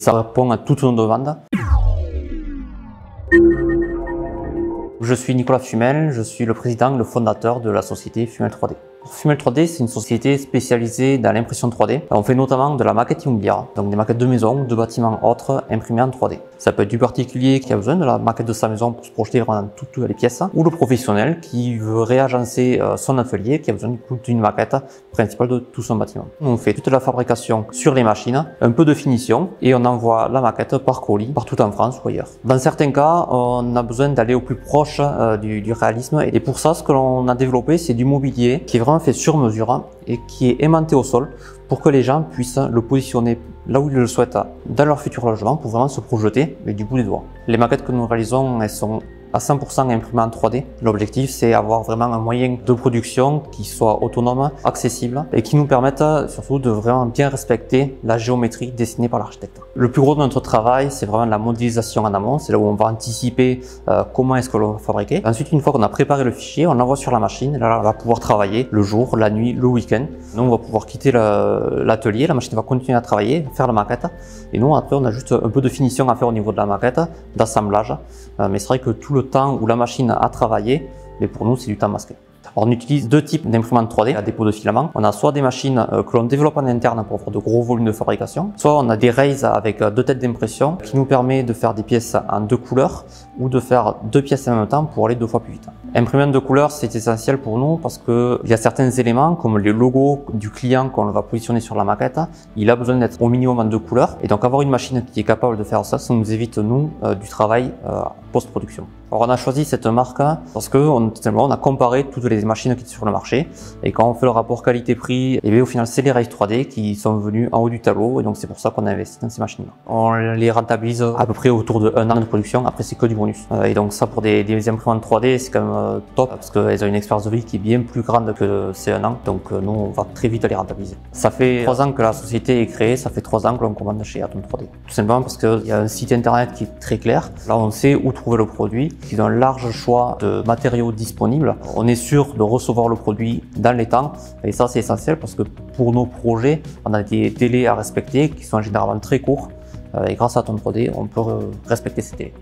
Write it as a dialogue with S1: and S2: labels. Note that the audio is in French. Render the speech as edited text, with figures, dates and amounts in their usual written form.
S1: Ça répond à toutes nos demandes. Je suis Nicolas Fumel, je suis le président et le fondateur de la société Fumel 3D. Fumel 3D, c'est une société spécialisée dans l'impression 3D. On fait notamment de la maquette immobilière, donc des maquettes de maisons, de bâtiments autres imprimées en 3D. Ça peut être du particulier qui a besoin de la maquette de sa maison pour se projeter dans toutes les pièces, ou le professionnel qui veut réagencer son atelier, qui a besoin d'une maquette principale de tout son bâtiment. On fait toute la fabrication sur les machines, un peu de finition, et on envoie la maquette par colis partout en France ou ailleurs. Dans certains cas, on a besoin d'aller au plus proche du réalisme, et pour ça, ce que l'on a développé, c'est du mobilier qui est vraiment fait sur mesure et qui est aimanté au sol pour que les gens puissent le positionner là où ils le souhaitent dans leur futur logement pour vraiment se projeter mais du bout des doigts. Les maquettes que nous réalisons, elles sont à 100% imprimées en 3D. L'objectif, c'est avoir vraiment un moyen de production qui soit autonome, accessible et qui nous permette surtout de vraiment bien respecter la géométrie dessinée par l'architecte. Le plus gros de notre travail, c'est vraiment la modélisation en amont. C'est là où on va anticiper comment est-ce que l'on va fabriquer. Ensuite, une fois qu'on a préparé le fichier, on l'envoie sur la machine. Et là, on va pouvoir travailler le jour, la nuit, le week-end. Nous, on va pouvoir quitter l'atelier. La machine va continuer à travailler, faire la maquette. Et nous, après, on a juste un peu de finition à faire au niveau de la maquette, d'assemblage. Mais c'est vrai que tout le temps où la machine a travaillé, mais pour nous, c'est du temps masqué. Alors, on utilise deux types d'imprimantes 3D à dépôt de filaments. On a soit des machines que l'on développe en interne pour avoir de gros volumes de fabrication, soit on a des rails avec deux têtes d'impression qui nous permet de faire des pièces en deux couleurs ou de faire deux pièces en même temps pour aller 2 fois plus vite. Imprimer en 2 couleurs, c'est essentiel pour nous parce qu'il y a certains éléments comme les logos du client qu'on va positionner sur la maquette, il a besoin d'être au minimum en 2 couleurs. Et donc avoir une machine qui est capable de faire ça, ça nous évite nous du travail post-production. Alors on a choisi cette marque parce qu'on a comparé toutes les machines qui étaient sur le marché et quand on fait le rapport qualité-prix, et bien au final c'est les rails 3D qui sont venus en haut du tableau et donc c'est pour ça qu'on a investi dans ces machines-là. On les rentabilise à peu près autour de 1 an de production, après c'est que du bonus. Et donc ça pour des imprimantes 3D c'est quand même top parce qu'elles ont une expérience de vie qui est bien plus grande que ces 1 an, donc nous on va très vite les rentabiliser. Ça fait 3 ans que la société est créée, ça fait 3 ans que l'on commande chez Atom 3D. Tout simplement parce qu'il y a un site internet qui est très clair, là on sait où trouver le produit, ils ont un large choix de matériaux disponibles. On est sûr de recevoir le produit dans les temps et ça c'est essentiel parce que pour nos projets, on a des délais à respecter qui sont généralement très courts et grâce à Atom 3D, on peut respecter ces délais.